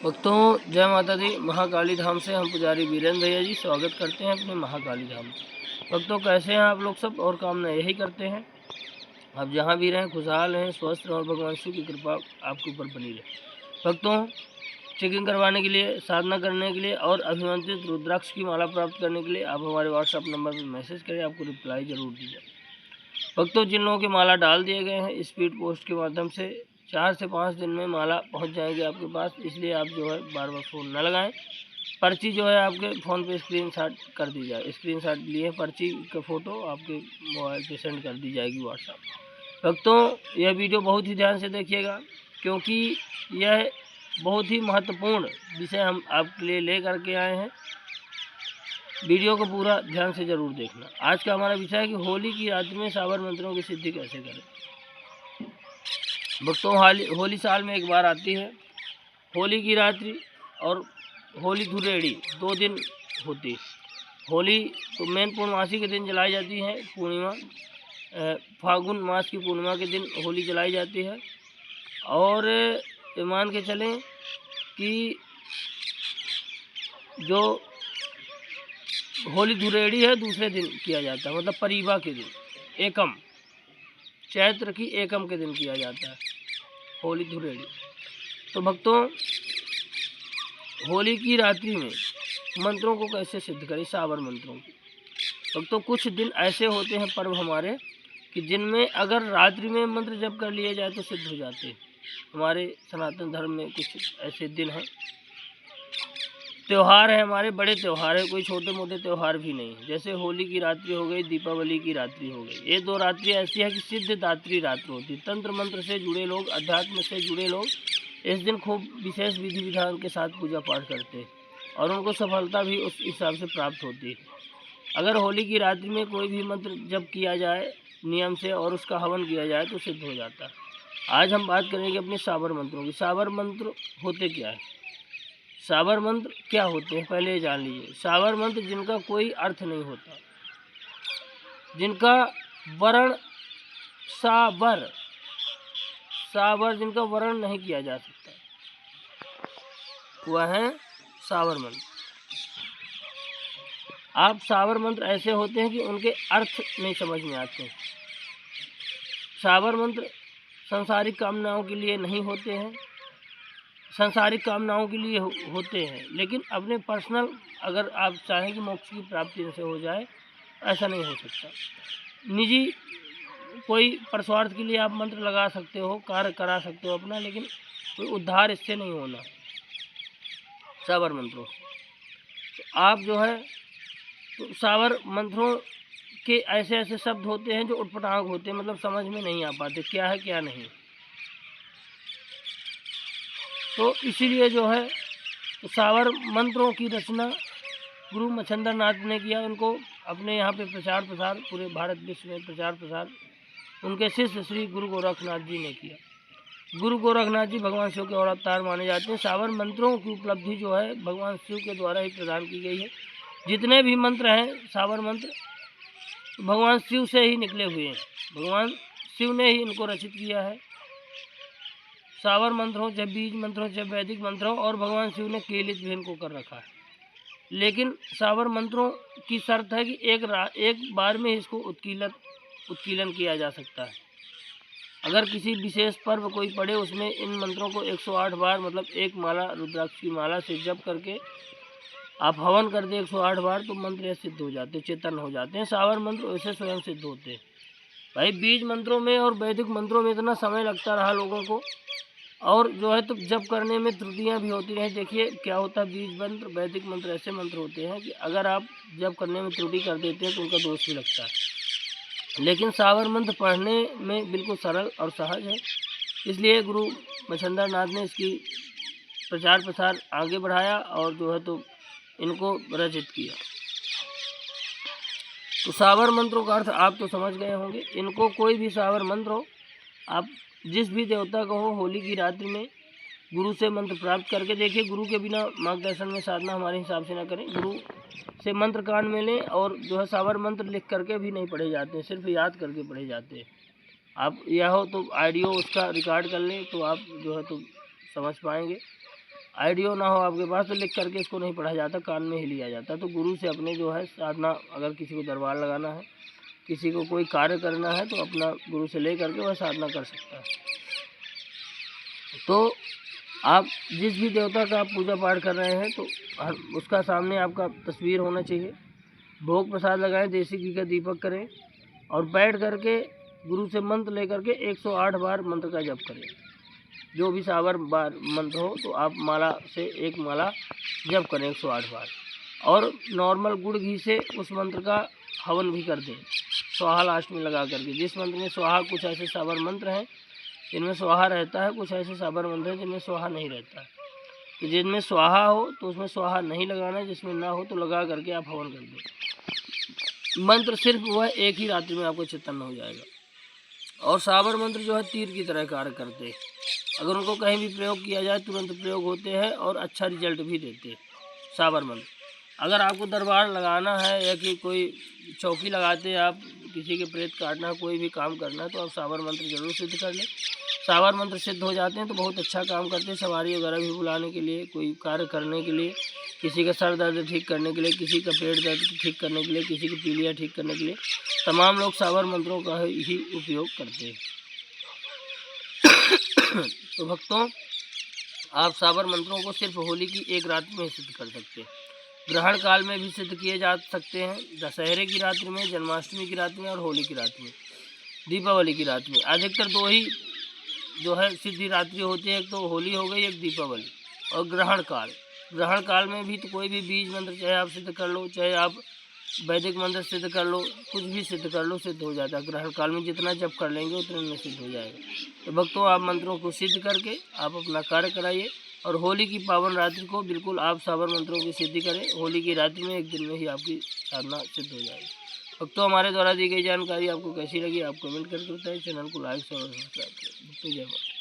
भक्तों जय माता दी। महाकाली धाम से हम पुजारी वीरेंद्र भैया जी स्वागत करते हैं अपने महाकाली धाम में। भक्तों कैसे हैं आप लोग सब, और कामना यही करते हैं आप जहां भी रहें खुशहाल रहें, स्वस्थ रहें और भगवान शिव की कृपा आपके ऊपर बनी रहे। भक्तों चेकिंग करवाने के लिए, साधना करने के लिए और अभिमंत्रित रुद्राक्ष की माला प्राप्त करने के लिए आप हमारे व्हाट्सएप नंबर पर मैसेज करें, आपको रिप्लाई जरूर दी जाए। भक्तों जिन लोगों की माला डाल दिए गए हैं स्पीड पोस्ट के माध्यम से 4 से 5 दिन में माला पहुंच जाएगी आपके पास, इसलिए आप जो है बार बार फ़ोन न लगाएं। पर्ची जो है आपके फ़ोन पे स्क्रीनशॉट कर दी जाए, स्क्रीनशॉट लिए पर्ची का फ़ोटो आपके मोबाइल पे सेंड कर दी जाएगी व्हाट्सएप। भक्तों यह वीडियो बहुत ही ध्यान से देखिएगा, क्योंकि यह बहुत ही महत्वपूर्ण विषय हम आपके लिए ले करके आए हैं। वीडियो को पूरा ध्यान से जरूर देखना। आज का हमारा विषय है कि होली की रात्रि में सावर मंत्रों की सिद्धि कैसे करें। भक्तों होली साल में एक बार आती है। होली की रात्रि और होली धुरेड़ी 2 दिन होती है। होली तो मेन पूर्णमासी के दिन जलाई जाती है, पूर्णिमा फागुन मास की पूर्णिमा के दिन होली जलाई जाती है। और मान के चलें कि जो होली धुरेड़ी है दूसरे दिन किया जाता है, मतलब परिवा के दिन, एकम चैत्र की एकम के दिन किया जाता है होली धुरेड़ी। तो भक्तों होली की रात्रि में मंत्रों को कैसे सिद्ध करें, सावर मंत्रों को। भक्तों कुछ दिन ऐसे होते हैं पर्व हमारे कि जिनमें अगर रात्रि में मंत्र जप कर लिए जाए तो सिद्ध हो जाते हैं। हमारे सनातन धर्म में कुछ ऐसे दिन हैं, त्यौहार है, हमारे बड़े त्यौहार है, कोई छोटे मोटे त्यौहार भी नहीं। जैसे होली की रात्रि हो गई, दीपावली की रात्रि हो गई। ये 2 रात्रि ऐसी है कि सिद्धदात्री रात्रि होती है। तंत्र मंत्र से जुड़े लोग, अध्यात्म से जुड़े लोग इस दिन खूब विशेष विधि विधान के साथ पूजा पाठ करते हैं और उनको सफलता भी उस हिसाब से प्राप्त होती है। अगर होली की रात्रि में कोई भी मंत्र जप किया जाए नियम से और उसका हवन किया जाए तो सिद्ध हो जाता है। आज हम बात करेंगे अपने सावर मंत्रों की। सावर मंत्र होते क्या है, सावर मंत्र क्या होते हैं, पहले जान लीजिए। सावर मंत्र जिनका कोई अर्थ नहीं होता, जिनका वर्ण सावर जिनका वर्ण नहीं किया जा सकता, वह है सावर मंत्र। आप सावर मंत्र ऐसे होते हैं कि उनके अर्थ नहीं समझ में आते। सावर मंत्र सांसारिक कामनाओं के लिए नहीं होते हैं, सांसारिक कामनाओं के लिए होते हैं, लेकिन अपने पर्सनल अगर आप चाहें कि मोक्ष की प्राप्ति से हो जाए, ऐसा नहीं हो सकता। निजी कोई परस्वार्थ के लिए आप मंत्र लगा सकते हो, कार्य करा सकते हो अपना, लेकिन कोई उद्धार इससे नहीं होना सावर मंत्रों से। तो आप जो है तो सावर मंत्रों के ऐसे ऐसे शब्द होते हैं जो उटपटांग होते हैं, मतलब समझ में नहीं आ पाते क्या है क्या नहीं। तो इसीलिए जो है तो सावर मंत्रों की रचना गुरु मच्छंदर नाथ ने किया। उनको अपने यहाँ पे प्रचार प्रसार पूरे भारत विश्व में प्रचार प्रसार उनके शिष्य श्री गुरु गोरखनाथ जी ने किया। गुरु गोरखनाथ जी भगवान शिव के और अवतार माने जाते हैं। सावर मंत्रों की उपलब्धि जो है भगवान शिव के द्वारा ही प्रदान की गई है। जितने भी मंत्र हैं सावर मंत्र भगवान शिव से ही निकले हुए हैं, भगवान शिव ने ही इनको रचित किया है। सावर मंत्र हो चाहे बीज मंत्र हो चाहे वैदिक मंत्र हो, और भगवान शिव ने केलित भी इनको कर रखा है। लेकिन सावर मंत्रों की शर्त है कि एक बार में इसको उत्कीलन किया जा सकता है। अगर किसी विशेष पर्व कोई पड़े उसमें इन मंत्रों को 108 बार, मतलब एक माला रुद्राक्ष की माला से जप करके आप हवन कर दें 108 बार, तो मंत्र सिद्ध हो जाते, चेतन हो जाते हैं। सावर मंत्र वैसे स्वयं सिद्ध होते हैं। भाई बीज मंत्रों में और वैदिक मंत्रों में इतना समय लगता रहा लोगों को, और जो है तो जप करने में त्रुटियां भी होती रही। देखिए क्या होता है, बीज मंत्र वैदिक मंत्र ऐसे मंत्र होते हैं कि अगर आप जप करने में त्रुटि कर देते हैं तो उनका दोष भी लगता है। लेकिन सावर मंत्र पढ़ने में बिल्कुल सरल और सहज है, इसलिए गुरु मच्छंदर नाथ ने इसकी प्रचार प्रसार आगे बढ़ाया और जो है तो इनको रचित किया। तो सावर मंत्रों का अर्थ आप तो समझ गए होंगे। इनको कोई भी सावर मंत्र हो, आप जिस भी देवता को हो, होली की रात्रि में गुरु से मंत्र प्राप्त करके देखिए। गुरु के बिना मार्गदर्शन में साधना हमारे हिसाब से ना करें, गुरु से मंत्र कान में लें। और जो है सावर मंत्र लिख करके भी नहीं पढ़े जाते हैं, सिर्फ याद करके पढ़े जाते हैं। आप यह हो तो ऑडियो उसका रिकॉर्ड कर लें तो आप जो है तो समझ पाएंगे। ऑडियो ना हो आपके पास तो लिख करके इसको नहीं पढ़ा जाता, कान में ही लिया जाता। तो गुरु से अपने जो है साधना, अगर किसी को दरबार लगाना है, किसी को कोई कार्य करना है, तो अपना गुरु से ले करके वह साधना कर सकता है। तो आप जिस भी देवता का आप पूजा पाठ कर रहे हैं तो उसका सामने आपका तस्वीर होना चाहिए। भोग प्रसाद लगाएं, देसी घी का दीपक करें और बैठ करके गुरु से मंत्र लेकर के 108 बार मंत्र का जप करें। जो भी सावर बार मंत्र हो तो आप माला से एक माला जप करें 108 बार, और नॉर्मल गुड़ घी से उस मंत्र का हवन भी कर दें, स्वाहा लास्ट में लगा करके। जिस मंत्र में स्वाहा, कुछ ऐसे सावर मंत्र हैं जिनमें स्वाहा रहता है, कुछ ऐसे साबर मंत्र हैं जिनमें स्वाहा नहीं रहता है। तो जिनमें स्वाहा हो तो उसमें स्वाहा नहीं लगाना है, जिसमें ना हो तो लगा करके आप हवन कर दें। मंत्र सिर्फ वह एक ही रात्रि में आपको चित्तन्न हो जाएगा। और साबर मंत्र जो है तीर की तरह कार्य करते हैं, अगर उनको कहीं भी प्रयोग किया जाए तुरंत प्रयोग होते हैं और अच्छा रिजल्ट भी देते हैं साबर मंत्र। अगर आपको दरबार लगाना है या कि कोई चौकी लगाते हैं आप, किसी के प्रेत काटना है, कोई भी काम करना है, तो आप साबर मंत्र जरूर सिद्ध कर लें। साबर मंत्र सिद्ध हो जाते हैं तो बहुत अच्छा काम करते हैं। सवारी वगैरह भी बुलाने के लिए, कोई कार्य करने के लिए, किसी का सर दर्द ठीक करने के लिए, किसी का पेट दर्द ठीक करने के लिए, किसी की पीलिया ठीक करने के लिए, तमाम लोग साबर मंत्रों का ही उपयोग करते हैं। तो भक्तों, आप साबर मंत्रों को सिर्फ होली की एक रात में सिद्ध कर सकते हैं। ग्रहण काल में भी सिद्ध किए जा सकते हैं, दशहरे की रात्रि में, जन्माष्टमी की रात में और होली की रात में, दीपावली की रात में। अधिकतर दो ही जो है सिद्धि रात्रि होती है, एक तो होली हो गई, एक दीपावली। और ग्रहण काल में भी तो कोई भी बीज मंत्र चाहे आप सिद्ध कर लो, चाहे आप वैदिक मंत्र सिद्ध कर लो, कुछ भी सिद्ध कर लो, सिद्ध हो जाता है। ग्रहण काल में जितना जप कर लेंगे उतने में सिद्ध हो जाएगा। तो भक्तों, आप मंत्रों को सिद्ध करके आप अपना कार्य कराइए और होली की पावन रात्रि को बिल्कुल आप साबर मंत्रों की सिद्धि करें। होली की रात्रि में एक दिन में ही आपकी साधना सिद्ध हो जाएगी। भक्तों, हमारे द्वारा दी गई जानकारी आपको कैसी लगी आप कमेंट करके बताएं। चैनल को लाइक और सब्सक्राइब करें। जय माता।